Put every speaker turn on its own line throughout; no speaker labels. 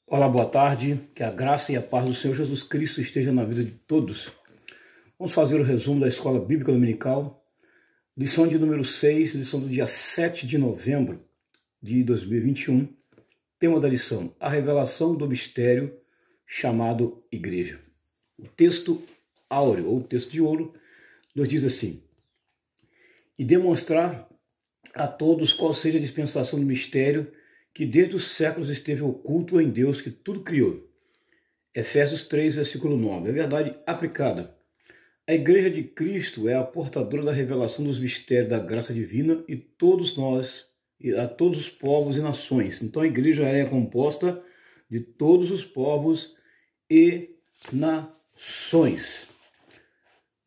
Olá, boa tarde, que a graça e a paz do Senhor Jesus Cristo esteja na vida de todos. Vamos fazer o resumo da Escola Bíblica Dominical, lição de número 6, lição do dia 7 de novembro de 2021. Tema da lição, a revelação do mistério chamado Igreja. O texto áureo, ou texto de ouro, nos diz assim: e demonstrar a todos qual seja a dispensação do mistério que desde os séculos esteve oculto em Deus que tudo criou. Efésios 3, versículo 9. É verdade aplicada. A Igreja de Cristo é a portadora da revelação dos mistérios da graça divina e todos nós, a todos os povos e nações. Então a Igreja é composta de todos os povos e nações.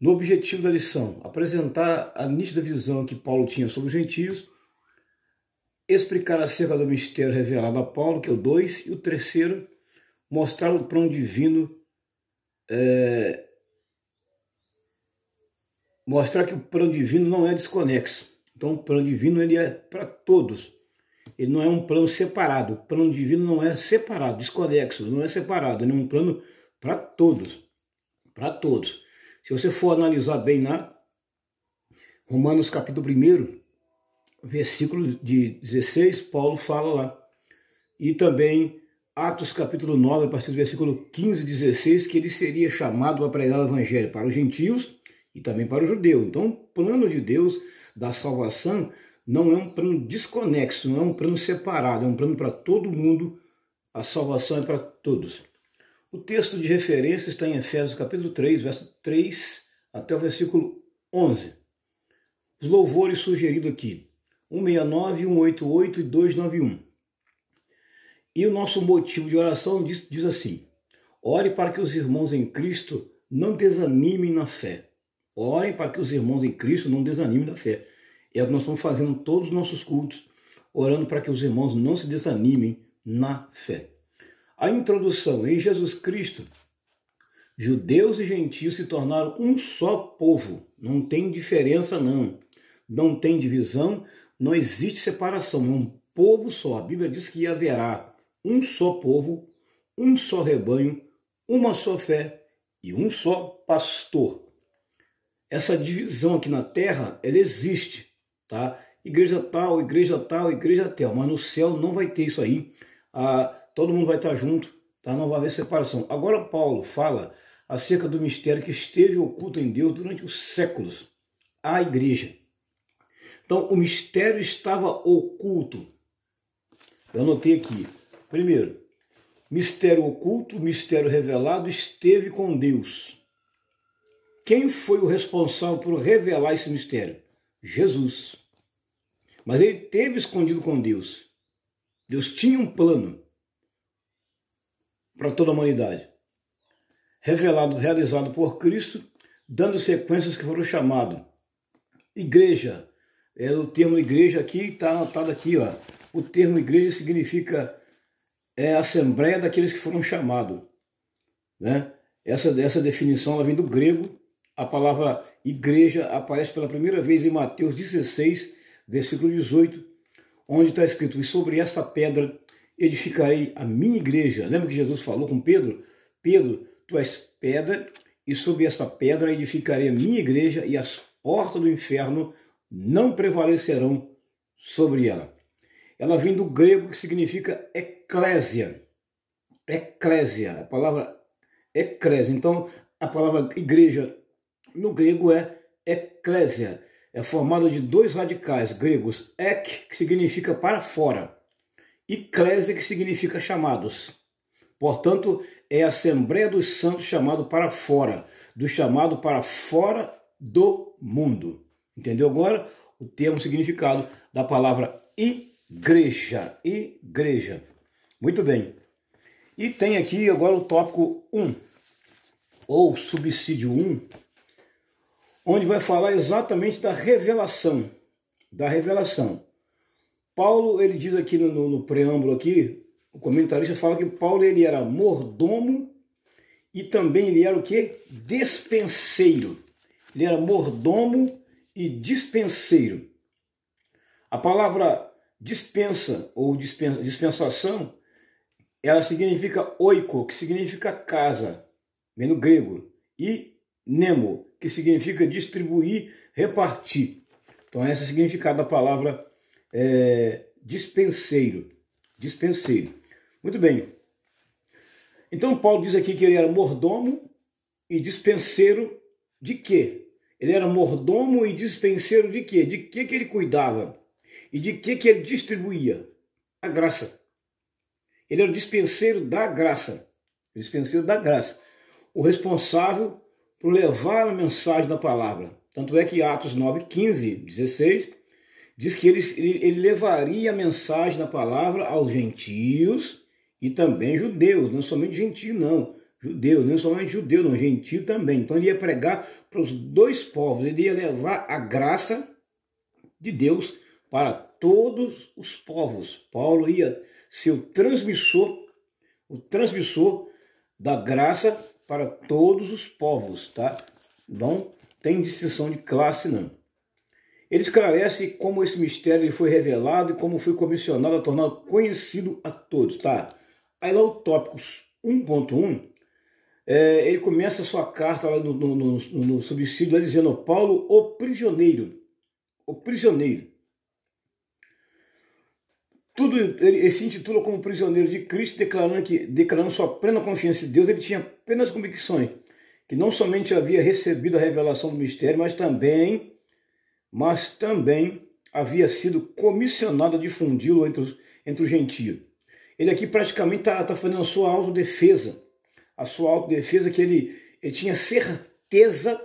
No objetivo da lição, apresentar a nítida visão que Paulo tinha sobre os gentios, explicar acerca do mistério revelado a Paulo, que é o 2, e o terceiro, mostrar o plano divino, mostrar que o plano divino não é desconexo. Então o plano divino ele é para todos, ele não é um plano separado, o plano divino não é separado, desconexo, não é separado, ele é um plano para todos, para todos. Se você for analisar bem na Romanos capítulo 1, versículo de 16, Paulo fala lá. E também Atos capítulo 9, a partir do versículo 15 e 16, que ele seria chamado a pregar o evangelho para os gentios e também para o judeu. Então o plano de Deus da salvação não é um plano desconexo, não é um plano separado, é um plano para todo mundo, a salvação é para todos. O texto de referência está em Efésios capítulo 3, verso 3 até o versículo 11. Os louvores sugeridos aqui, 169, 188 e 291. E o nosso motivo de oração diz assim: ore para que os irmãos em Cristo não desanimem na fé. Orem para que os irmãos em Cristo não desanimem na fé. É o que nós estamos fazendo em todos os nossos cultos, orando para que os irmãos não se desanimem na fé. A introdução: em Jesus Cristo, judeus e gentios se tornaram um só povo. Não tem diferença não. Não tem divisão, não existe separação. É um povo só. A Bíblia diz que haverá um só povo, um só rebanho, uma só fé e um só pastor. Essa divisão aqui na terra, ela existe, tá? Igreja tal, igreja tal, igreja tal. Mas no céu não vai ter isso aí. Todo mundo vai estar junto, tá? Não vai haver separação. Agora Paulo fala acerca do mistério que esteve oculto em Deus durante os séculos, a igreja. Então o mistério estava oculto. Eu anotei aqui. Primeiro, mistério oculto, mistério revelado esteve com Deus. Quem foi o responsável por revelar esse mistério? Jesus. Mas ele esteve escondido com Deus. Deus tinha um plano para toda a humanidade. Realizado por Cristo, dando sequências que foram chamadas. Igreja. O termo igreja aqui está anotado aqui, ó. O termo igreja significa assembleia daqueles que foram chamados, né? Essa definição ela vem do grego. A palavra igreja aparece pela primeira vez em Mateus 16, versículo 18, onde está escrito: e sobre esta pedra edificarei a minha igreja. Lembra que Jesus falou com Pedro? Pedro, tu és pedra, e sobre esta pedra edificarei a minha igreja, e as portas do inferno não prevalecerão sobre ela. Ela vem do grego, que significa eclésia. Eclésia, a palavra eclésia. Então, a palavra igreja no grego é eclésia. É formada de dois radicais gregos: ek, que significa para fora, e clésia, que significa chamados. Portanto, é a Assembleia dos Santos chamado para fora, do chamado para fora do mundo. Entendeu agora o termo, significado da palavra igreja? Igreja. Muito bem. E tem aqui agora o tópico 1, ou subsídio 1, onde vai falar exatamente da revelação. Da revelação. Paulo, ele diz aqui no preâmbulo aqui, o comentarista fala que Paulo ele era mordomo e também ele era o quê? Despenseiro. Ele era mordomo e dispenseiro. A palavra dispensa ou dispensação ela significa oiko, que significa casa, vem no grego, e nemo, que significa distribuir, repartir. Então esse é o significado da palavra dispenseiro. Dispenseiro. Muito bem. Então Paulo diz aqui que ele era mordomo e dispenseiro de quê? Ele era mordomo e dispenseiro de quê? De que ele cuidava? E de que ele distribuía? A graça. Ele era o dispenseiro da graça. O dispenseiro da graça. O responsável por levar a mensagem da palavra. Tanto é que Atos 9, 15, 16, diz que ele levaria a mensagem da palavra aos gentios e também judeus. Não somente gentio, não. Judeu, não somente judeu, não, gentio também. Então ele ia pregar para os dois povos. Ele ia levar a graça de Deus para todos os povos. Paulo ia ser o transmissor da graça para todos os povos, tá? Não tem distinção de classe, não. Ele esclarece como esse mistério foi revelado e como foi comissionado a tornar conhecido a todos, tá? Aí lá o tópico 1.1, ele começa a sua carta lá no subsídio, lá dizendo: Paulo, o prisioneiro. O prisioneiro. Tudo ele se intitula como prisioneiro de Cristo, declarando sua plena confiança em Deus. Ele tinha plenas convicções que não somente havia recebido a revelação do mistério, mas também havia sido comissionado a difundi-lo entre os gentios. Ele aqui praticamente está fazendo a sua autodefesa. A sua autodefesa, que ele tinha certeza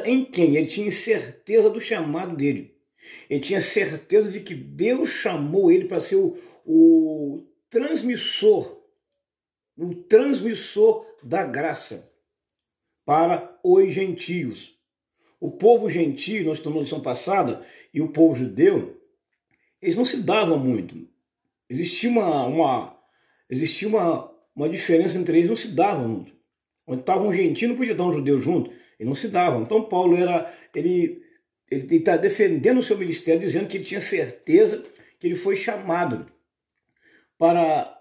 em quem? Ele tinha certeza do chamado dele. Ele tinha certeza de que Deus chamou ele para ser o transmissor da graça para os gentios. O povo gentio, nós estamos na lição passada, e o povo judeu, eles não se davam muito. Existia uma diferença entre eles, não se davam muito. Onde estava um gentio, não podia estar um judeu junto, eles não se davam. Então Paulo ele está defendendo o seu ministério, dizendo que ele tinha certeza que ele foi chamado para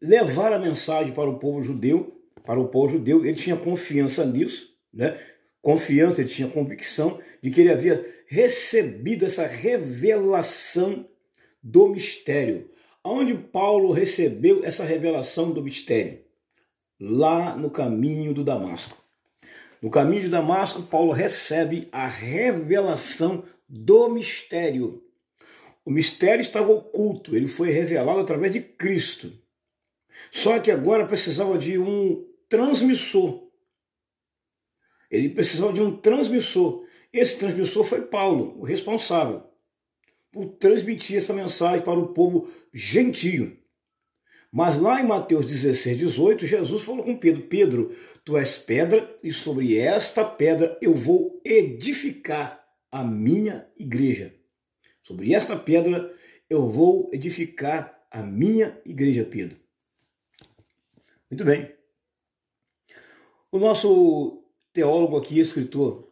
levar a mensagem para o povo judeu. Ele tinha confiança nisso, né? Confiança, ele tinha convicção de que ele havia recebido essa revelação do mistério. Onde Paulo recebeu essa revelação do mistério? Lá no caminho do Damasco. No caminho de Damasco, Paulo recebe a revelação do mistério. O mistério estava oculto, ele foi revelado através de Cristo. Só que agora precisava de um transmissor. Ele precisava de um transmissor. Esse transmissor foi Paulo, o responsável por transmitir essa mensagem para o povo gentio. Mas lá em Mateus 16, 18, Jesus falou com Pedro: Pedro, tu és pedra, e sobre esta pedra eu vou edificar a minha igreja. Sobre esta pedra eu vou edificar a minha igreja, Pedro. Muito bem. O nosso teólogo aqui, escritor,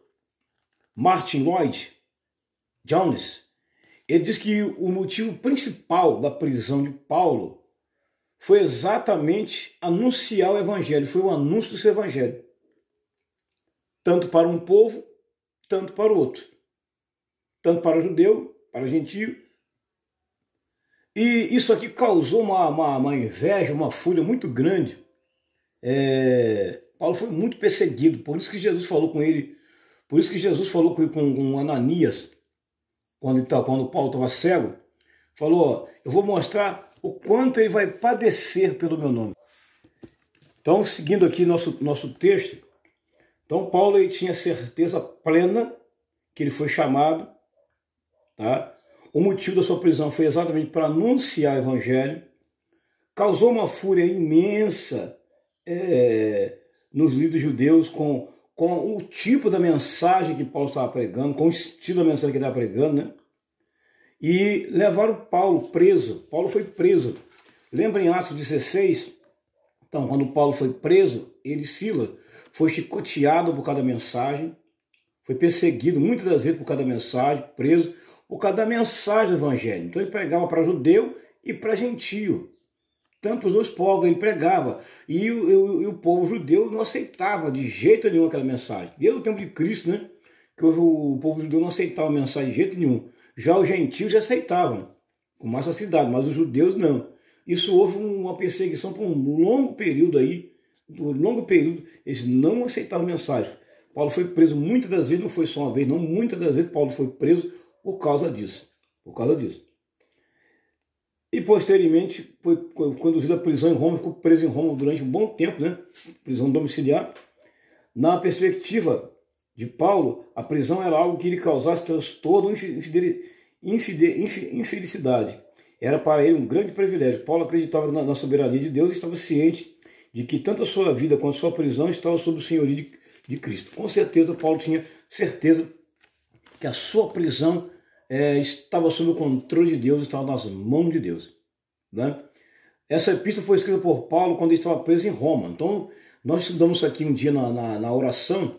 Martin Lloyd Jones, ele diz que o motivo principal da prisão de Paulo foi exatamente anunciar o evangelho, foi o anúncio do seu evangelho. Tanto para um povo, tanto para o outro. Tanto para o judeu, para o gentio. E isso aqui causou uma inveja, uma fúria muito grande. Paulo foi muito perseguido, por isso que Jesus falou com ele, por isso que Jesus falou com Ananias, quando Paulo estava cego, falou: eu vou mostrar o quanto ele vai padecer pelo meu nome. Então, seguindo aqui nosso texto, então Paulo ele tinha certeza plena que ele foi chamado, tá? O motivo da sua prisão foi exatamente para anunciar o evangelho, causou uma fúria imensa nos líderes judeus com o tipo da mensagem que Paulo estava pregando, com o estilo da mensagem que ele estava pregando, né? E levaram Paulo preso. Paulo foi preso. Lembra em Atos 16? Então, quando Paulo foi preso, ele e Silas foi chicoteado por causa da mensagem, foi perseguido muitas das vezes por causa da mensagem, preso por causa da mensagem do evangelho. Então ele pregava para judeu e para gentio. tanto os dois povos, ele pregava. E o povo judeu não aceitava de jeito nenhum aquela mensagem. Desde o tempo de Cristo, né? Que o povo judeu não aceitava a mensagem de jeito nenhum. Já os gentios já aceitavam, com mais facilidade, mas os judeus não. Isso houve uma perseguição por um longo período aí, eles não aceitavam a mensagem. Paulo foi preso muitas das vezes, não foi só uma vez, não, muitas das vezes Paulo foi preso por causa disso. E posteriormente foi conduzido à prisão em Roma, ficou preso em Roma durante um bom tempo, né? Prisão domiciliar. Na perspectiva de Paulo, a prisão era algo que lhe causasse transtorno ou infelicidade. Era para ele um grande privilégio. Paulo acreditava na soberania de Deus e estava ciente de que tanto a sua vida quanto a sua prisão estavam sob o senhorio de Cristo. Com certeza, Paulo tinha certeza que a sua prisão estava sob o controle de Deus, estava nas mãos de Deus. Né? Essa epístola foi escrita por Paulo quando ele estava preso em Roma. Então, nós estudamos isso aqui um dia na oração,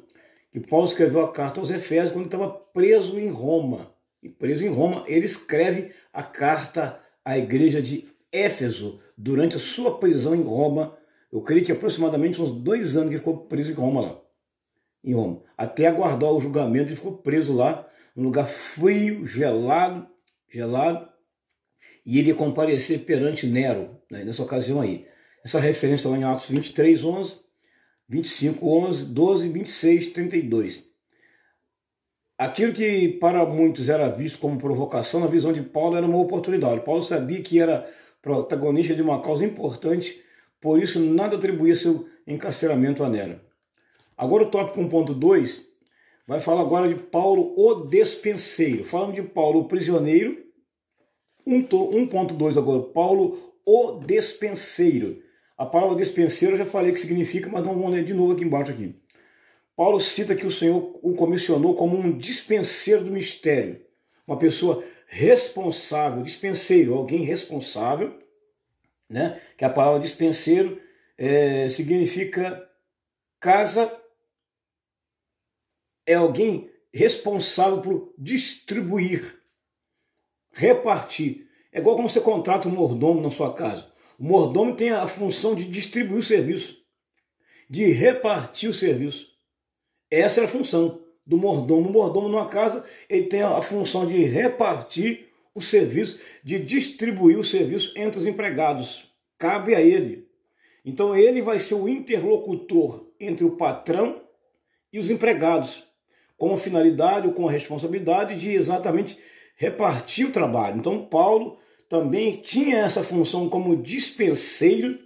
que Paulo escreveu a carta aos Efésios quando ele estava preso em Roma. E preso em Roma, ele escreve a carta à igreja de Éfeso durante a sua prisão em Roma. Eu creio que aproximadamente uns 2 anos que ele ficou preso em Roma lá. Em Roma. Até aguardar o julgamento, ele ficou preso lá, num lugar frio, gelado, e ele ia comparecer perante Nero, né, nessa ocasião aí. Essa referência lá em Atos 23, 11, 25, 11, 12, 26, 32. Aquilo que para muitos era visto como provocação, na visão de Paulo era uma oportunidade. Paulo sabia que era protagonista de uma causa importante, por isso nada atribuía seu encarceramento a Nero. Agora o tópico 1.2 vai falar agora de Paulo o despenseiro. Falamos de Paulo o prisioneiro. 1.2 agora, Paulo o despenseiro. A palavra despenseiro eu já falei o que significa, mas não vamos ler de novo aqui embaixo. Aqui. Paulo cita que o Senhor o comissionou como um dispenseiro do mistério. Uma pessoa responsável, dispenseiro, alguém responsável, né? Que a palavra dispenseiro significa casa, é alguém responsável por distribuir, repartir. É igual quando você contrata um mordomo na sua casa. O mordomo tem a função de distribuir o serviço, de repartir o serviço. Essa é a função do mordomo. O mordomo numa casa, ele tem a função de repartir o serviço, de distribuir o serviço entre os empregados. Cabe a ele. Então ele vai ser o interlocutor entre o patrão e os empregados, com a finalidade ou com a responsabilidade de exatamente repartir o trabalho. Então Paulo também tinha essa função como dispenseiro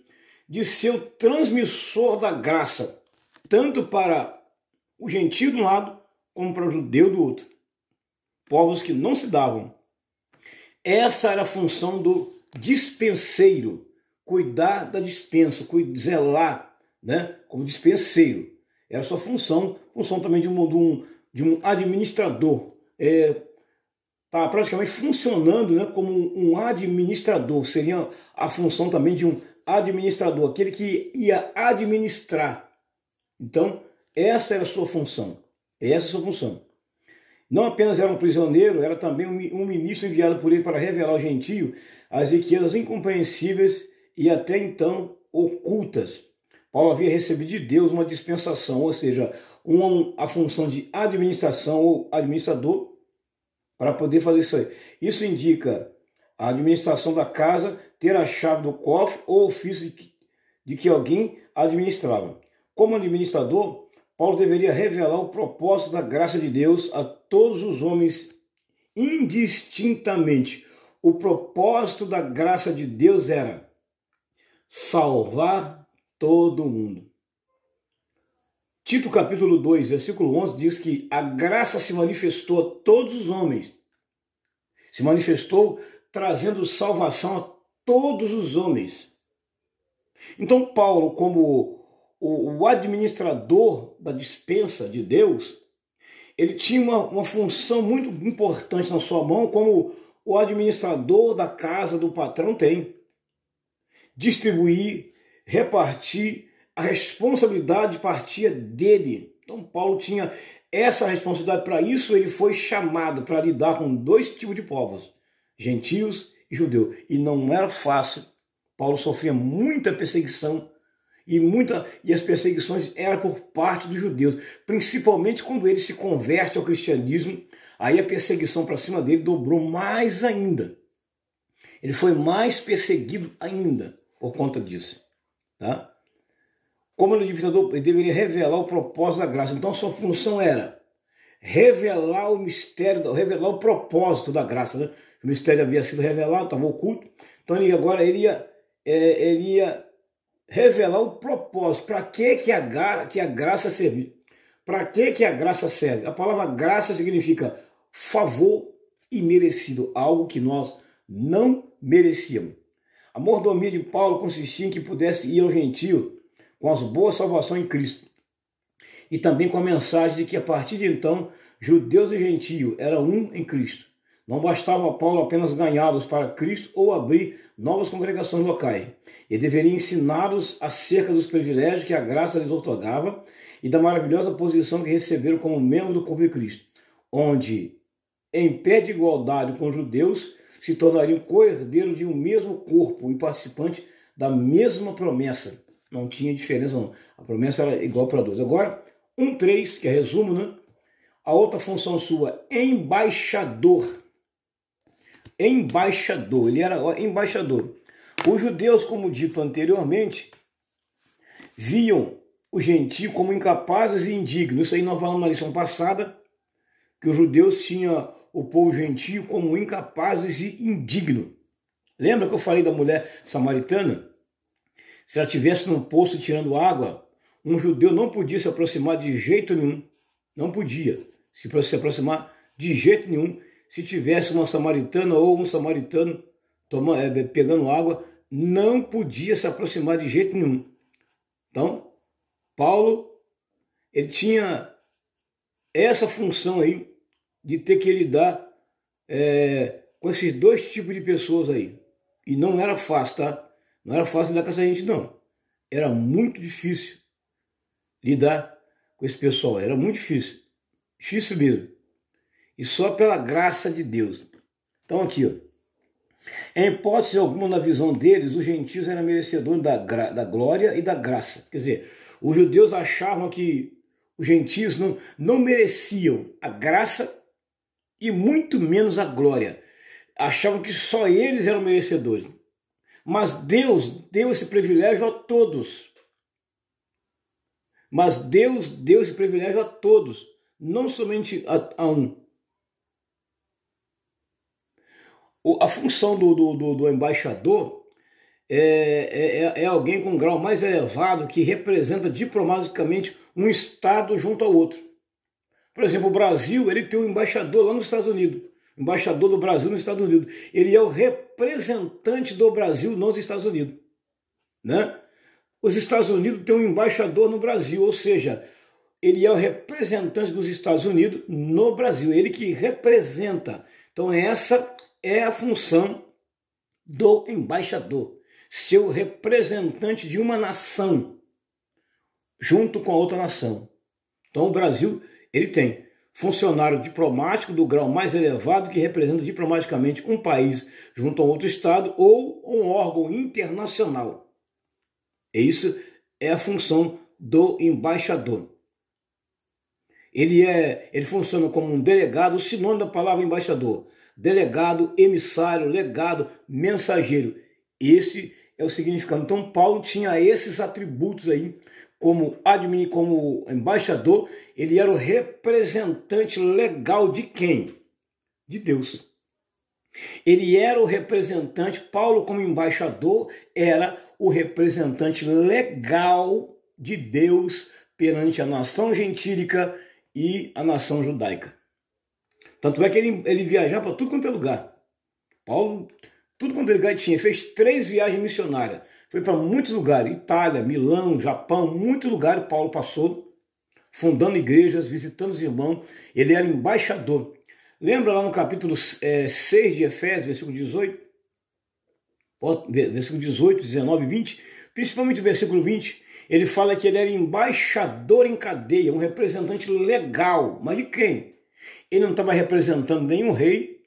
de ser o transmissor da graça, tanto para o gentio de um lado, como para o judeu do outro. Povos que não se davam. Essa era a função do dispenseiro, cuidar da dispensa, zelar, né, como dispenseiro. Era a sua função também de um administrador. Está praticamente funcionando, né, como um administrador. Seria a função também de um administrador, aquele que ia administrar. Então, essa era a sua função. Não apenas era um prisioneiro, era também um ministro enviado por ele para revelar ao gentio as riquezas incompreensíveis e até então ocultas. Paulo havia recebido de Deus uma dispensação, ou seja, a função de administração ou administrador para poder fazer isso aí. Isso indica a administração da casa, ter a chave do cofre ou ofício de que alguém administrava. Como administrador, Paulo deveria revelar o propósito da graça de Deus a todos os homens indistintamente. O propósito da graça de Deus era salvar todo mundo. Tito capítulo 2, versículo 11 diz que a graça se manifestou a todos os homens. Se manifestou trazendo salvação a todos os homens. Então Paulo, como o administrador da dispensa de Deus, ele tinha uma função muito importante na sua mão, como o administrador da casa do patrão tem. Distribuir, repartir, a responsabilidade partia dele. Então Paulo tinha essa responsabilidade. Para isso ele foi chamado para lidar com 2 tipos de povos, gentios e judeus. E não era fácil Paulo sofria muita perseguição e as perseguições eram por parte dos judeus, principalmente quando ele se converte ao cristianismo, aí a perseguição para cima dele dobrou mais ainda. Ele foi mais perseguido ainda por conta disso. Tá? Como libertador, ele deveria revelar o propósito da graça. Então sua função era revelar o mistério, revelar o propósito da graça. Né? O mistério havia sido revelado, estava oculto. Então ele ia revelar o propósito. Para que a graça serve? Para que a graça serve? A palavra graça significa favor imerecido, algo que nós não merecíamos. A mordomia de Paulo consistia em que pudesse ir ao gentio com as boas salvações em Cristo. E também com a mensagem de que a partir de então, judeus e gentios eram um em Cristo. Não bastava a Paulo apenas ganhá-los para Cristo ou abrir novas congregações locais. Ele deveria ensiná-los acerca dos privilégios que a graça lhes otorgava e da maravilhosa posição que receberam como membro do corpo de Cristo, onde, em pé de igualdade com os judeus, se tornariam co-herdeiros de um mesmo corpo e participantes da mesma promessa. Não tinha diferença não. A promessa era igual para dois. Agora, 1:3, que é resumo, né? A outra função sua, embaixador. Embaixador, ele era embaixador. Os judeus, como dito anteriormente, viam os gentios como incapazes e indignos. Isso aí nós falamos na lição passada, que os judeus tinham o povo gentio como incapazes e indignos. Lembra que eu falei da mulher samaritana? Se ela estivesse num poço tirando água, um judeu não podia se aproximar de jeito nenhum. Não podia se aproximar de jeito nenhum. Se tivesse uma samaritana ou um samaritano pegando água, não podia se aproximar de jeito nenhum. Então, Paulo, ele tinha essa função aí de ter que lidar com esses dois tipos de pessoas aí. E não era fácil, tá? Não era fácil lidar com essa gente, não. Era muito difícil lidar com esse pessoal. Era muito difícil. Difícil mesmo. E só pela graça de Deus. Então aqui, ó. Em hipótese alguma, na visão deles, os gentios eram merecedores da glória e da graça. Quer dizer, os judeus achavam que os gentios não mereciam a graça e muito menos a glória. Achavam que só eles eram merecedores. Mas Deus deu esse privilégio a todos. Mas Deus deu esse privilégio a todos, não somente a um. A função do embaixador é alguém com um grau mais elevado que representa diplomaticamente um estado junto ao outro. Por exemplo, o Brasil, ele tem um embaixador lá nos Estados Unidos. Embaixador do Brasil nos Estados Unidos. Ele é o representante do Brasil nos Estados Unidos. Né? Os Estados Unidos têm um embaixador no Brasil, ou seja, ele é o representante dos Estados Unidos no Brasil. Ele que representa. Então essa é a função do embaixador. Ser o representante de uma nação junto com a outra nação. Então o Brasil, ele tem funcionário diplomático do grau mais elevado que representa diplomaticamente um país junto a outro estado ou um órgão internacional. Isso é a função do embaixador. Ele funciona como um delegado, o sinônimo da palavra embaixador. Delegado, emissário, legado, mensageiro. Esse é o significado. Então Paulo tinha esses atributos aí. Como embaixador, ele era o representante legal de quem? De Deus. Ele era o representante, Paulo como embaixador, era o representante legal de Deus perante a nação gentílica e a nação judaica. Tanto é que ele viajava para tudo quanto é lugar. Paulo, tudo quanto ele tinha, fez 3 viagens missionárias. Foi para muitos lugares, Itália, Milão, Japão, muitos lugares Paulo passou, fundando igrejas, visitando os irmãos. Ele era embaixador. Lembra lá no capítulo 6 de Efésios, versículo 18? Versículo 18, 19 e 20? Principalmente o versículo 20, ele fala que ele era embaixador em cadeia, um representante legal. Mas de quem? Ele não estava representando nenhum rei,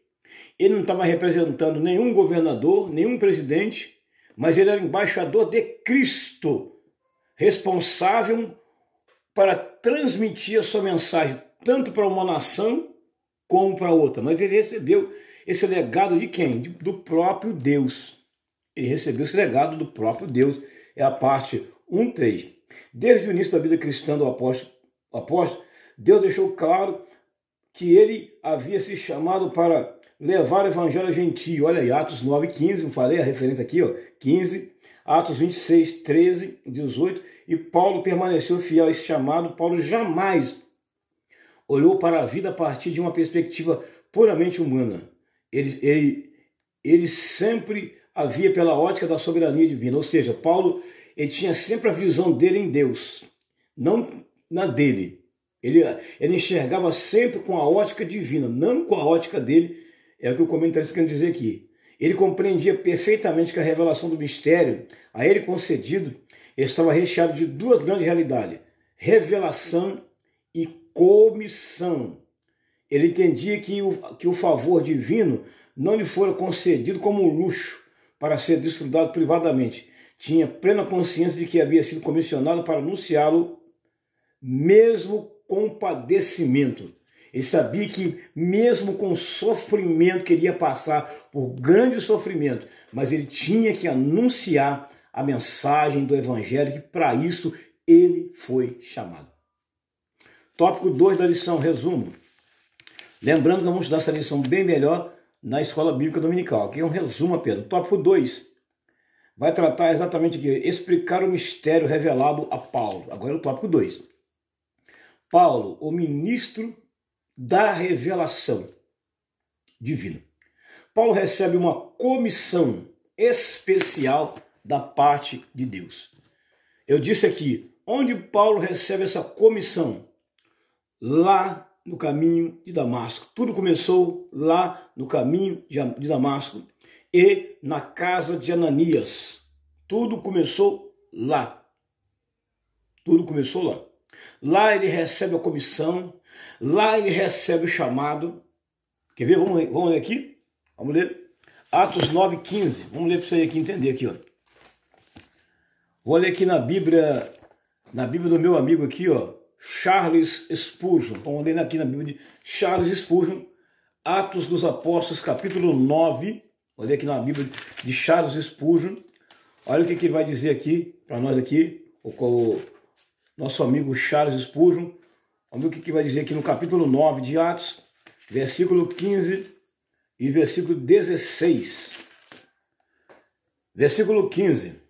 ele não estava representando nenhum governador, nenhum presidente, mas ele era embaixador de Cristo, responsável para transmitir a sua mensagem tanto para uma nação como para outra. Mas ele recebeu esse legado de quem? Do próprio Deus. Ele recebeu esse legado do próprio Deus. É a parte 1:3. Desde o início da vida cristã do apóstolo, Deus deixou claro que ele havia se chamado para levar o evangelho a gentio. Olha aí, Atos 9:15, não falei a referência aqui, ó, 15, Atos 26, 13, 18, e Paulo permaneceu fiel a esse chamado. Paulo jamais olhou para a vida a partir de uma perspectiva puramente humana. Ele sempre havia pela ótica da soberania divina, ou seja, Paulo ele tinha sempre a visão dele em Deus, não na dele. Ele enxergava sempre com a ótica divina, não com a ótica dele, é o que o comentarista quer dizer aqui. Ele compreendia perfeitamente que a revelação do mistério, a ele concedido, estava recheado de duas grandes realidades: revelação e comissão. Ele entendia que o favor divino não lhe fora concedido como um luxo para ser desfrutado privadamente. Tinha plena consciência de que havia sido comissionado para anunciá-lo mesmo com padecimento. Ele sabia que mesmo com sofrimento, que ele ia passar por grande sofrimento, mas ele tinha que anunciar a mensagem do evangelho, que para isso ele foi chamado. Tópico 2 da lição, resumo. Lembrando que vamos estudar essa lição bem melhor na Escola Bíblica Dominical. Aqui é um resumo apenas. Tópico 2 vai tratar exatamente aqui, explicar o mistério revelado a Paulo. Agora é o tópico 2. Paulo, o ministro da revelação divina. Paulo recebe uma comissão especial da parte de Deus. Eu disse aqui, onde Paulo recebe essa comissão? Lá no caminho de Damasco. Tudo começou lá no caminho de Damasco e na casa de Ananias. Tudo começou lá. Tudo começou lá. Lá ele recebe a comissão, lá ele recebe o chamado. Quer ver? Vamos ler aqui? Vamos ler. Atos 9:15. Vamos ler para você aqui entender aqui, ó. Vou ler aqui na Bíblia do meu amigo aqui, ó, Charles Spurgeon. Então, vou ler aqui na Bíblia de Charles Spurgeon, Atos dos Apóstolos, capítulo 9. Vou ler aqui na Bíblia de Charles Spurgeon. Olha o que ele vai dizer aqui para nós aqui, o nosso amigo Charles Spurgeon. Vamos ver o que vai dizer aqui no capítulo 9 de Atos, versículo 15 e versículo 16. Versículo 15.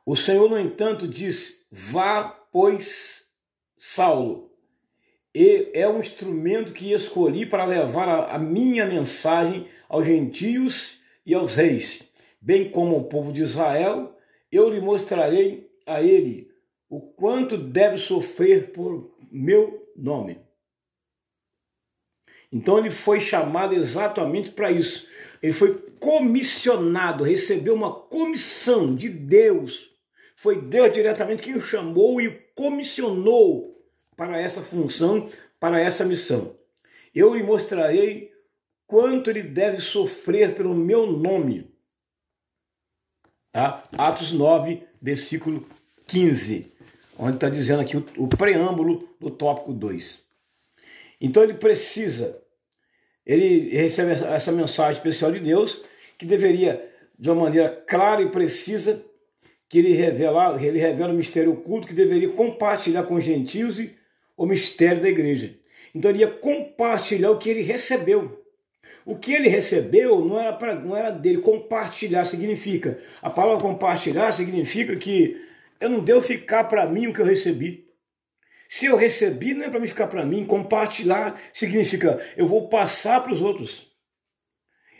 O Senhor, no entanto, disse: vá, pois, Saulo, e é um instrumento que escolhi para levar a minha mensagem aos gentios e aos reis, bem como ao povo de Israel. Eu lhe mostrarei a ele o quanto deve sofrer por meu nome. Então ele foi chamado exatamente para isso. Ele foi comissionado, recebeu uma comissão de Deus. Foi Deus diretamente quem o chamou e o comissionou para essa função, para essa missão. Eu lhe mostrarei quanto ele deve sofrer pelo meu nome. Tá? Atos 9, versículo 15, onde está dizendo aqui o preâmbulo do tópico 2. Então ele recebe essa mensagem especial de Deus, que deveria, de uma maneira clara e precisa, que ele revela o mistério oculto, que deveria compartilhar com os gentios o mistério da igreja. Então ele ia compartilhar o que ele recebeu. O que ele recebeu não era dele. Compartilhar significa, a palavra compartilhar significa que eu não devo ficar para mim o que eu recebi. Se eu recebi, não é para mim ficar para mim. Compartilhar significa eu vou passar para os outros.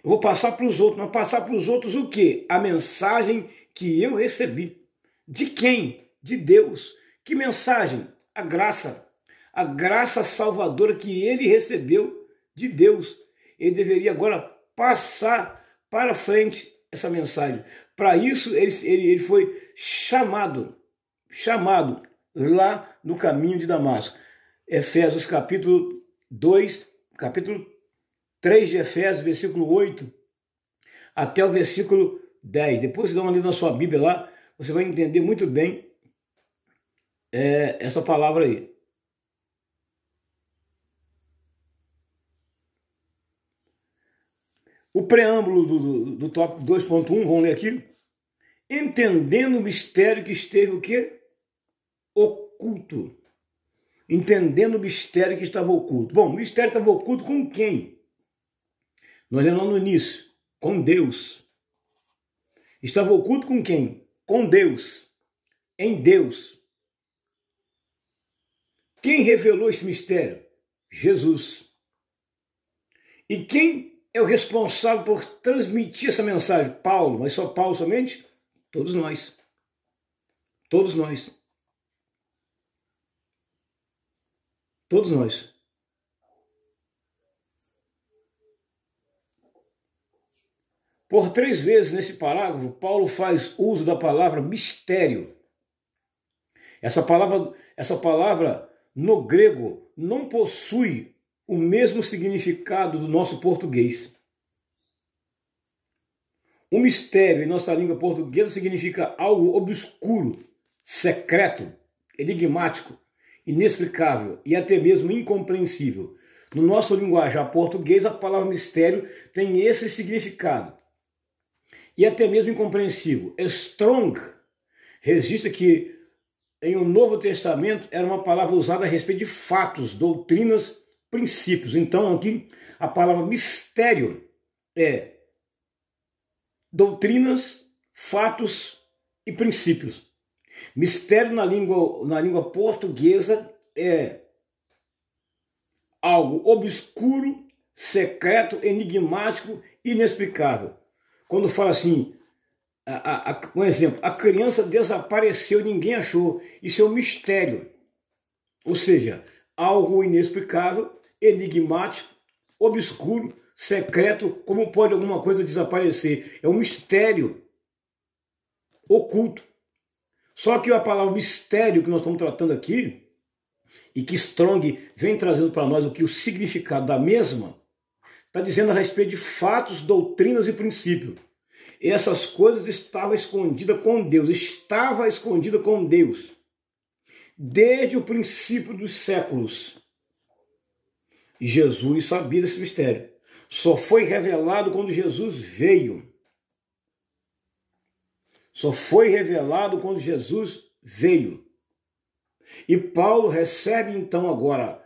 Eu vou passar para os outros. Mas passar para os outros o quê? A mensagem que eu recebi. De quem? De Deus. Que mensagem? A graça. A graça salvadora que ele recebeu de Deus. Ele deveria agora passar para frente essa mensagem. Para isso ele foi chamado lá no caminho de Damasco. Efésios capítulo 2, capítulo 3 de Efésios, versículo 8, até o versículo 10. Depois você dá uma lida na sua Bíblia lá, você vai entender muito bem essa palavra aí. O preâmbulo do tópico 2.1, vamos ler aqui. Entendendo o mistério que esteve o quê? Oculto. Entendendo o mistério que estava oculto. Bom, o mistério estava oculto com quem? Nós lemos lá no início. Com Deus. Estava oculto com quem? Com Deus. Em Deus. Quem revelou esse mistério? Jesus. E quem é o responsável por transmitir essa mensagem? Paulo. Mas só Paulo somente? Todos nós. Todos nós. Todos nós. Por 3 vezes nesse parágrafo, Paulo faz uso da palavra mistério. Essa palavra no grego não possui o mesmo significado do nosso português. O mistério em nossa língua portuguesa significa algo obscuro, secreto, enigmático, inexplicável e até mesmo incompreensível. No nosso linguajar português, a palavra mistério tem esse significado. E até mesmo incompreensível. Strong registra que em o Novo Testamento era uma palavra usada a respeito de fatos, doutrinas, princípios. Então aqui a palavra mistério é doutrinas, fatos e princípios. Mistério na língua portuguesa é algo obscuro, secreto, enigmático, inexplicável. Quando fala assim, um exemplo, a criança desapareceu e ninguém achou. Isso é um mistério. Ou seja, algo inexplicável, enigmático, obscuro, secreto. Como pode alguma coisa desaparecer? É um mistério oculto. Só que a palavra mistério que nós estamos tratando aqui, e que Strong vem trazendo para nós o significado da mesma, está dizendo a respeito de fatos, doutrinas e princípios. E essas coisas estavam escondidas com Deus. Estava escondida com Deus. Desde o princípio dos séculos. E Jesus sabia desse mistério. Só foi revelado quando Jesus veio. Só foi revelado quando Jesus veio. E Paulo recebe então agora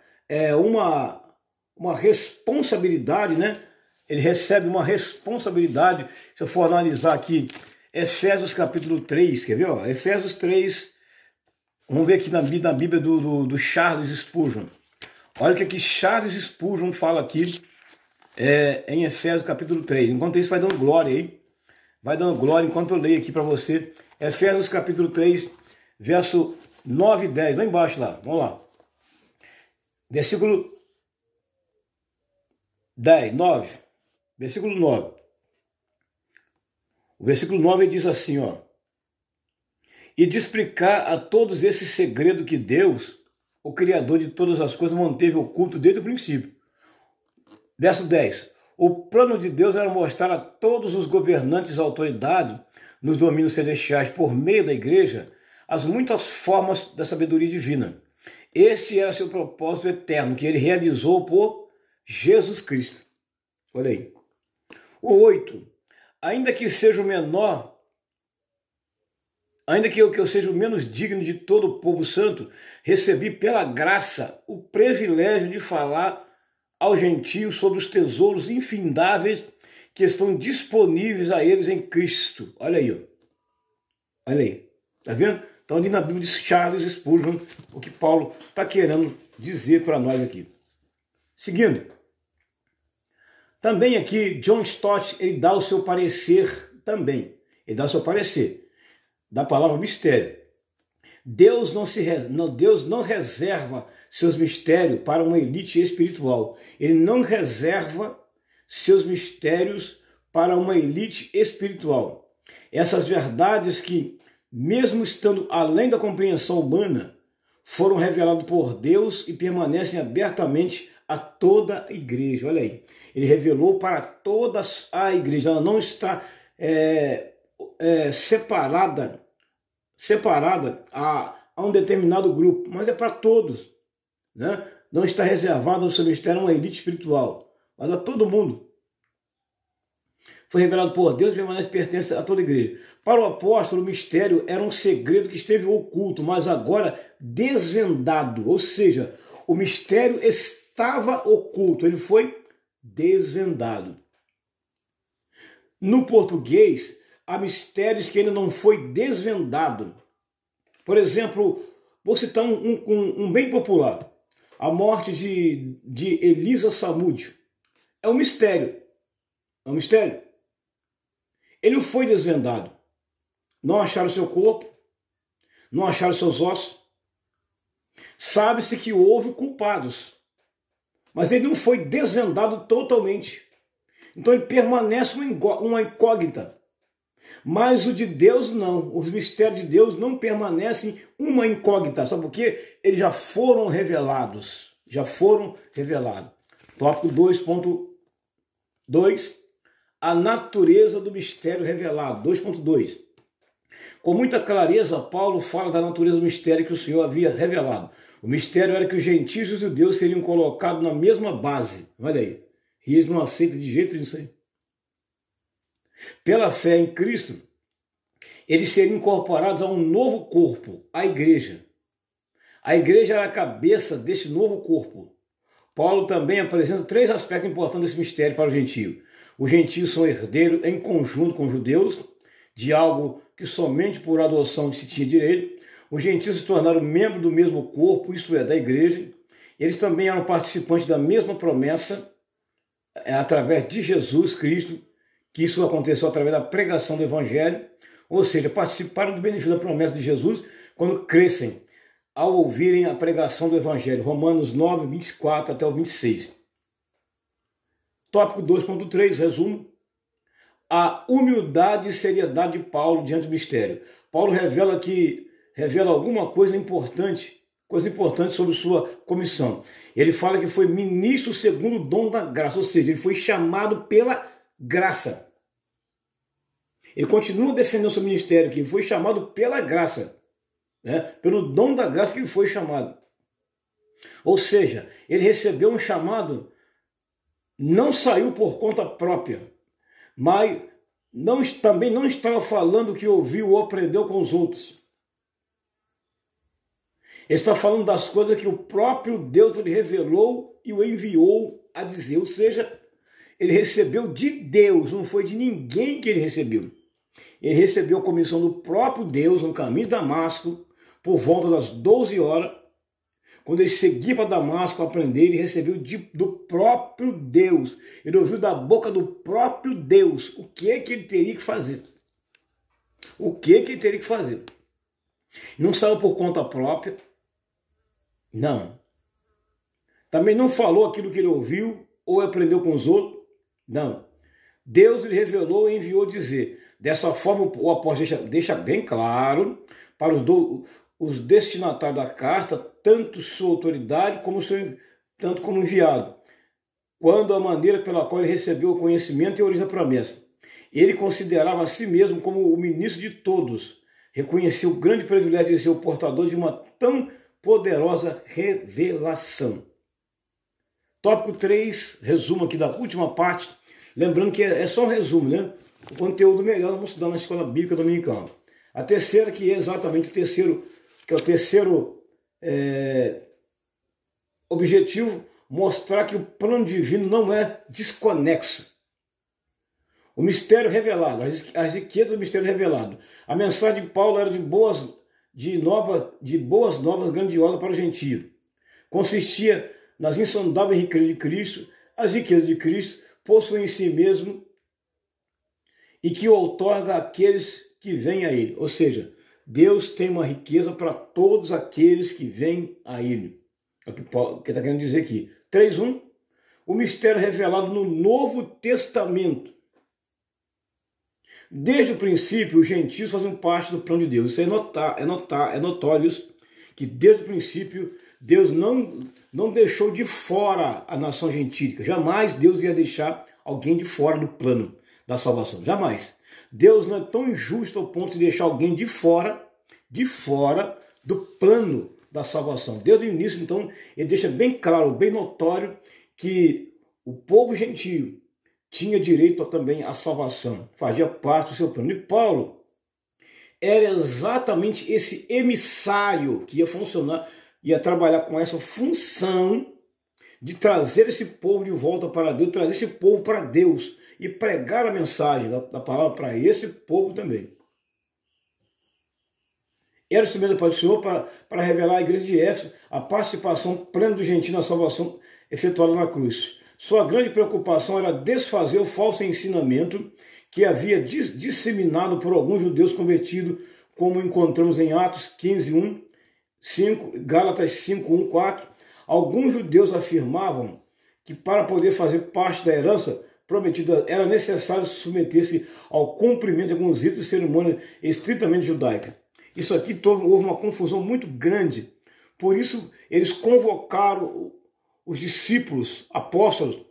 uma responsabilidade, né? Ele recebe uma responsabilidade. Se eu for analisar aqui, Efésios capítulo 3, quer ver? Ó? Efésios 3, vamos ver aqui na Bíblia do Charles Spurgeon. Olha o que Charles Spurgeon fala aqui em Efésios capítulo 3. Enquanto isso, vai dando glória aí. Vai dando glória enquanto eu leio aqui para você. Efésios capítulo 3, verso 9 e 10. Lá embaixo, lá. Vamos lá. Versículo 10, 9. Versículo 9. O versículo 9 diz assim, ó. E de explicar a todos esse segredo que Deus, o Criador de todas as coisas, manteve oculto desde o princípio. Verso 10. O plano de Deus era mostrar a todos os governantes e autoridades nos domínios celestiais, por meio da igreja, as muitas formas da sabedoria divina. Esse era seu propósito eterno, que ele realizou por Jesus Cristo. Olha aí. O 8. Ainda que seja o menor, ainda que eu seja o menos digno de todo o povo santo, recebi pela graça o privilégio de falar aos gentios sobre os tesouros infindáveis que estão disponíveis a eles em Cristo. Olha aí, ó. Olha aí. Tá vendo? Então ali na Bíblia de Charles Spurgeon, o que Paulo está querendo dizer para nós aqui. Seguindo. Também aqui, John Stott, ele dá o seu parecer também. Ele dá o seu parecer da palavra mistério. Deus não reserva seus mistérios para uma elite espiritual. Ele não reserva seus mistérios para uma elite espiritual. Essas verdades que, mesmo estando além da compreensão humana, foram reveladas por Deus e permanecem abertamente a toda a igreja. Olha aí. Ele revelou para toda a igreja. Ela não está separada a um determinado grupo, mas é para todos, né? Não está reservado ao seu mistério a uma elite espiritual, mas a todo mundo. Foi revelado por Deus e permanece pertence a toda a igreja. Para o apóstolo, o mistério era um segredo que esteve oculto, mas agora desvendado. Ou seja, o mistério estava oculto, ele foi desvendado. No português, há mistérios que ainda não foi desvendado. Por exemplo, vou citar um bem popular. A morte de Elisa Samúdio. É um mistério. É um mistério. Ele não foi desvendado. Não acharam seu corpo, não acharam seus ossos. Sabe-se que houve culpados, mas ele não foi desvendado totalmente. Então ele permanece uma incógnita. Mas o de Deus não. Os mistérios de Deus não permanecem uma incógnita. Sabe por quê? Eles já foram revelados. Já foram revelados. Tópico 2.2. A natureza do mistério revelado. 2.2. Com muita clareza, Paulo fala da natureza do mistério que o Senhor havia revelado. O mistério era que os gentios e os judeus seriam colocados na mesma base. Olha aí. E eles não aceitam de jeito nenhum isso aí. Pela fé em Cristo, eles seriam incorporados a um novo corpo, a igreja. A igreja era a cabeça deste novo corpo. Paulo também apresenta 3 aspectos importantes desse mistério para o gentio. Os gentios são herdeiros em conjunto com os judeus, de algo que somente por adoção se tinha direito. Os gentios se tornaram membros do mesmo corpo, isto é, da igreja. Eles também eram participantes da mesma promessa, através de Jesus Cristo, que isso aconteceu através da pregação do Evangelho, ou seja, participaram do benefício da promessa de Jesus quando crescem, ao ouvirem a pregação do Evangelho. Romanos 9, 24 até o 26. Tópico 2.3, resumo. A humildade e seriedade de Paulo diante do mistério. Paulo revela alguma coisa importante sobre sua comissão. Ele fala que foi ministro segundo o dom da graça, ou seja, ele foi chamado pela graça. Ele continua defendendo seu ministério, que foi chamado pela graça, né? Pelo dom da graça que ele foi chamado. Ou seja, ele recebeu um chamado, não saiu por conta própria, mas também não estava falando o que ouviu ou aprendeu com os outros. Ele está falando das coisas que o próprio Deus lhe revelou e o enviou a dizer. Ou seja, ele recebeu de Deus, não foi de ninguém que ele recebeu. Ele recebeu a comissão do próprio Deus no caminho de Damasco, por volta das 12 horas. Quando ele seguia para Damasco a aprender, ele recebeu do próprio Deus. Ele ouviu da boca do próprio Deus o que ele teria que fazer. O que ele teria que fazer. Não saiu por conta própria. Não. Também não falou aquilo que ele ouviu ou aprendeu com os outros. Não. Deus lhe revelou e enviou dizer. Dessa forma, o apóstolo deixa bem claro para os destinatários da carta, tanto sua autoridade tanto como enviado, quando a maneira pela qual ele recebeu o conhecimento e a origem da promessa. Ele considerava a si mesmo como o ministro de todos, reconhecia o grande privilégio de ser o portador de uma tão poderosa revelação. Tópico 3, resumo aqui da última parte, lembrando que é só um resumo, né? O conteúdo melhor vamos estudar na Escola Bíblica Dominical. A terceira, que é exatamente o terceiro objetivo, mostrar que o plano divino não é desconexo. O mistério revelado, as riquezas do mistério revelado. A mensagem de Paulo era de boas novas grandiosas para o gentio. Consistia nas insondáveis riquezas de Cristo. As riquezas de Cristo possuem em si mesmo e que o outorga àqueles que vêm a ele. Ou seja, Deus tem uma riqueza para todos aqueles que vêm a ele. É o que está querendo dizer aqui. 3.1. O mistério revelado no Novo Testamento. Desde o princípio, os gentios fazem parte do plano de Deus. Isso é notório que desde o princípio Deus não deixou de fora a nação gentílica. Jamais Deus ia deixar alguém de fora do plano da salvação. Jamais. Deus não é tão injusto ao ponto de deixar alguém de fora do plano da salvação. Desde o início, então, ele deixa bem claro, bem notório, que o povo gentio tinha direito também à salvação, fazia parte do seu plano. E Paulo era exatamente esse emissário que ia funcionar, ia trabalhar com essa função de trazer esse povo de volta para Deus, trazer esse povo para Deus e pregar a mensagem da palavra para esse povo também. Era o instrumento para o Senhor para revelar à igreja de Éfeso a participação plena do gentio na salvação efetuada na cruz. Sua grande preocupação era desfazer o falso ensinamento que havia disseminado por alguns judeus convertidos, como encontramos em Atos 15, 1, 5, Gálatas 5, 1, 4. Alguns judeus afirmavam que para poder fazer parte da herança prometida era necessário submeter-se ao cumprimento de alguns ritos e cerimônias estritamente judaicas. Isso aqui houve uma confusão muito grande. Por isso, eles convocaram os discípulos, apóstolos,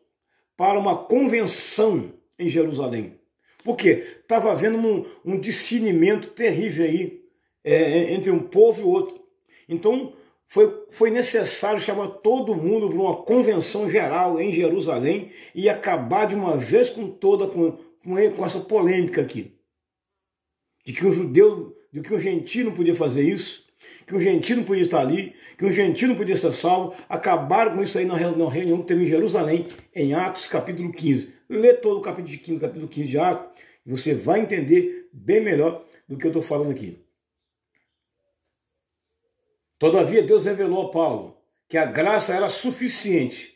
para uma convenção em Jerusalém. Por quê? Estava havendo um discernimento terrível aí entre um povo e outro. Então, foi necessário chamar todo mundo para uma convenção geral em Jerusalém e acabar de uma vez com toda com essa polêmica aqui. De que um gentio não podia fazer isso, que um gentio não podia estar ali, que um gentio não podia ser salvo. Acabaram com isso aí na reunião que teve em Jerusalém, em Atos capítulo 15. Lê todo o capítulo 15 de Atos, e você vai entender bem melhor do que eu estou falando aqui. Todavia Deus revelou a Paulo que a graça era suficiente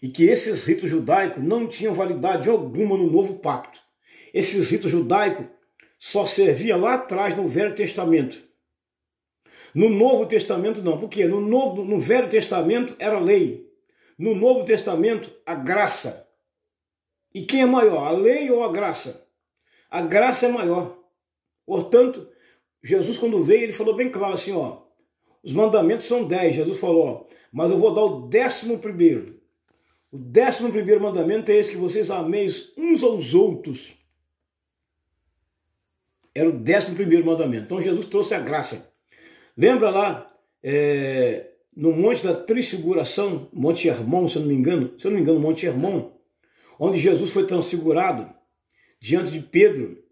e que esses ritos judaicos não tinham validade alguma no novo pacto. Esses ritos judaicos só serviam lá atrás no Velho Testamento. No Novo Testamento não. Por quê? No Velho Testamento era lei. No Novo Testamento, a graça. E quem é maior, a lei ou a graça? A graça é maior. Portanto, Jesus quando veio, ele falou bem claro assim, ó, os mandamentos são 10. Jesus falou, ó, mas eu vou dar o 11º. O 11º mandamento é esse, que vocês ameis uns aos outros. Era o 11º mandamento. Então Jesus trouxe a graça. Lembra lá, no Monte da Transfiguração, Monte Hermon, se eu não me engano, Monte Hermon, onde Jesus foi transfigurado diante de Pedro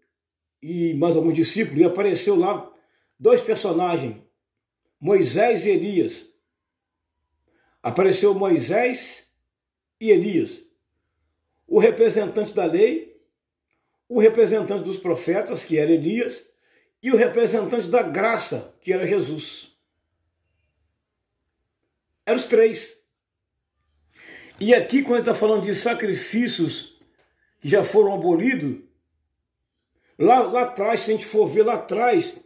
e mais alguns discípulos, e apareceu lá dois personagens, Moisés e Elias. Apareceu Moisés e Elias, o representante da lei, o representante dos profetas, que era Elias, e o representante da graça, que era Jesus. Eram os três. E aqui, quando ele está falando de sacrifícios que já foram abolidos, lá atrás, se a gente for ver lá atrás,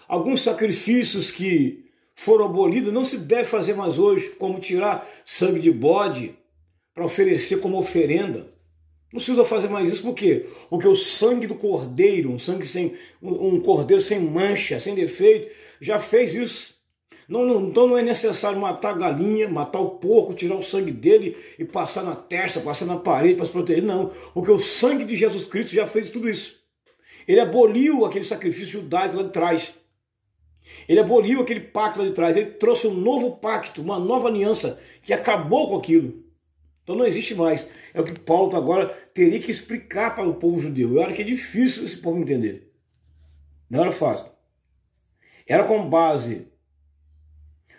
alguns sacrifícios que foram abolidos não se deve fazer mais hoje, como tirar sangue de bode para oferecer como oferenda. Não se usa fazer mais isso, por quê? Porque o sangue do cordeiro, um cordeiro sem mancha, sem defeito, já fez isso. Então não é necessário matar a galinha, matar o porco, tirar o sangue dele e passar na testa, passar na parede para se proteger. Não, porque o sangue de Jesus Cristo já fez tudo isso. Ele aboliu aquele sacrifício judaico lá de trás. Ele aboliu aquele pacto lá de trás. Ele trouxe um novo pacto, uma nova aliança que acabou com aquilo. Então não existe mais. É o que Paulo agora teria que explicar para o povo judeu. E olha que é difícil esse povo entender. Não era fácil. Era com base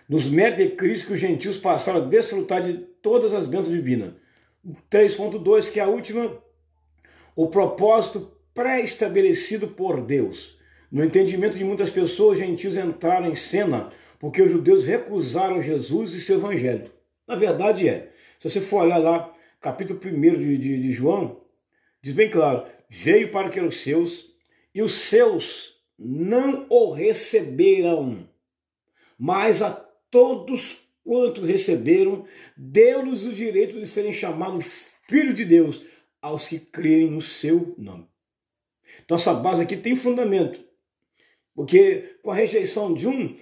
nos méritos de Cristo que os gentios passaram a desfrutar de todas as bênçãos divinas. 3.2, que é a última, o propósito pré-estabelecido por Deus. No entendimento de muitas pessoas, os gentios entraram em cena porque os judeus recusaram Jesus e seu evangelho. Na verdade se você for olhar lá, capítulo 1 de João, diz bem claro, veio para que os seus, e os seus não o receberam, mas a todos quanto receberam, deu-lhes o direito de serem chamados filhos de Deus, aos que crerem no seu nome. Então essa base aqui tem fundamento, porque com a rejeição de um,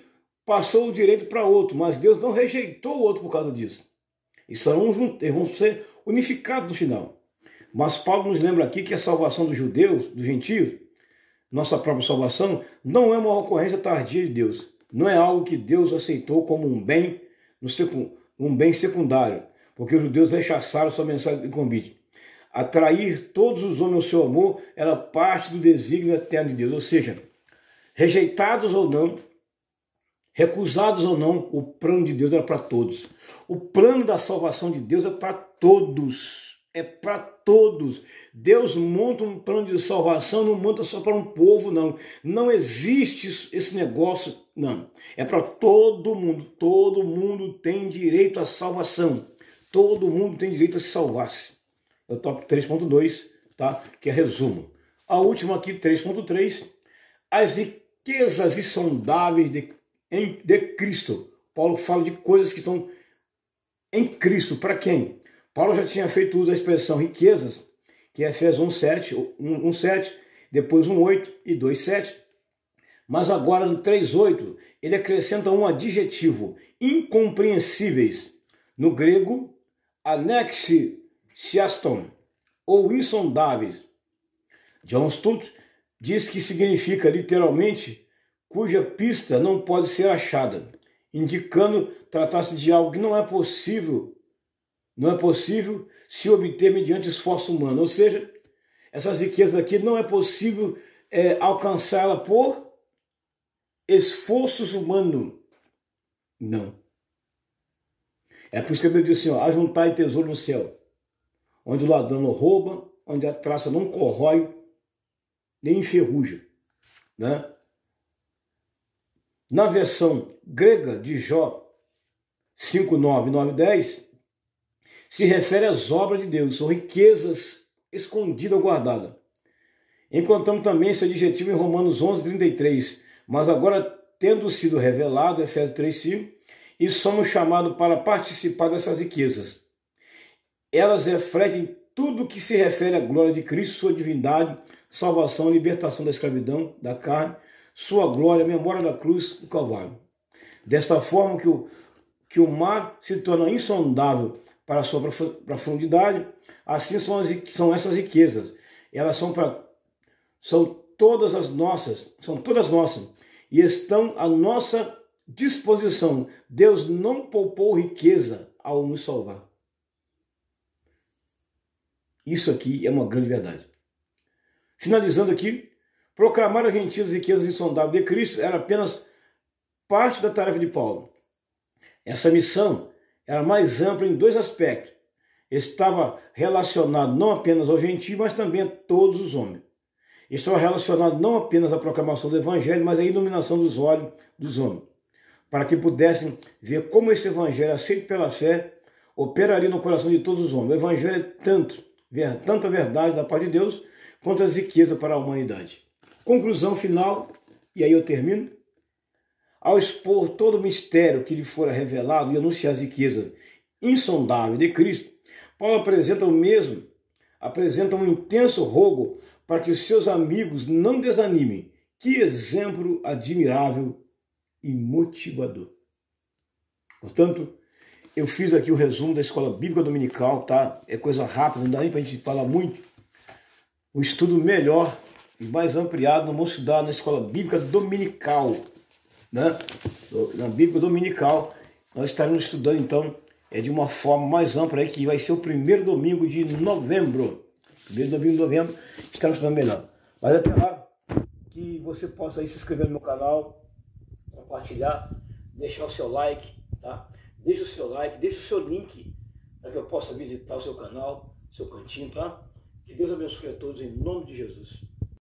passou o direito para outro, mas Deus não rejeitou o outro por causa disso. E eles vão ser unificados no final. Mas Paulo nos lembra aqui que a salvação dos judeus, dos gentios, nossa própria salvação, não é uma ocorrência tardia de Deus. Não é algo que Deus aceitou como um bem secundário, porque os judeus rechaçaram sua mensagem de convite. Atrair todos os homens ao seu amor era parte do desígnio eterno de Deus, ou seja, rejeitados ou não, recusados ou não, o plano de Deus era para todos. O plano da salvação de Deus é para todos. É para todos. Deus monta um plano de salvação, não monta só para um povo, não. Não existe esse negócio, não. É para todo mundo. Todo mundo tem direito à salvação. Todo mundo tem direito a se salvar-se. É o tópico 3.2, tá? Que é resumo. A última aqui, 3.3, as riquezas insondáveis de Cristo. Paulo fala de coisas que estão em Cristo. Para quem? Paulo já tinha feito uso da expressão riquezas, que é Efésios 1:7, depois 1:8 e 2:7. Mas agora no 3:8, ele acrescenta um adjetivo, incompreensíveis. No grego, anexiaston, ou insondáveis. John Stott diz que significa literalmente cuja pista não pode ser achada, indicando tratar-se de algo que não é possível se obter mediante esforço humano. Ou seja, essas riquezas aqui não é possível alcançá-la por esforços humanos. Não. É por isso que a Bíblia diz assim, ajuntai tesouro no céu, onde o ladrão não rouba, onde a traça não corrói, nem enferruja. Né? Na versão grega de Jó 5:9, 9:10, se refere às obras de Deus, são riquezas escondidas ou guardadas. Encontramos também esse adjetivo em Romanos 11:33, mas agora tendo sido revelado, Efésios 3:5, e somos chamados para participar dessas riquezas. Elas refletem tudo que se refere à glória de Cristo, sua divindade, salvação, libertação da escravidão, da carne, sua glória, memória da cruz do Calvário. Desta forma que o mar se torna insondável para a sua profundidade, assim são essas riquezas. Elas são todas nossas, e estão à nossa disposição. Deus não poupou riqueza ao nos salvar. Isso aqui é uma grande verdade. Finalizando aqui, proclamar aos gentios as riquezas insondáveis de Cristo era apenas parte da tarefa de Paulo. Essa missão era mais ampla em dois aspectos. Estava relacionado não apenas aos gentios, mas também a todos os homens. Estava relacionado não apenas à proclamação do Evangelho, mas à iluminação dos olhos dos homens, para que pudessem ver como esse Evangelho, aceito pela fé, operaria no coração de todos os homens. O Evangelho é tanta verdade da parte de Deus, quanto as riquezas para a humanidade. Conclusão final, e aí eu termino. Ao expor todo o mistério que lhe fora revelado e anunciar as riquezas insondáveis de Cristo, Paulo apresenta um intenso rogo para que os seus amigos não desanimem. Que exemplo admirável e motivador. Portanto, eu fiz aqui o resumo da Escola Bíblica Dominical, tá? É coisa rápida, não dá nem para a gente falar muito. O estudo melhor e mais ampliado nós vamos estudar na Escola Bíblica Dominical, né? Na Bíblia Dominical, nós estaremos estudando, então, de uma forma mais ampla, aí, que vai ser o primeiro domingo de novembro. Primeiro domingo de novembro, estaremos estudando melhor. Mas até lá, que você possa aí se inscrever no meu canal, compartilhar, deixar o seu like, tá? Deixa o seu like, deixa o seu link, para que eu possa visitar o seu canal, seu cantinho, tá? Que Deus abençoe a todos, em nome de Jesus.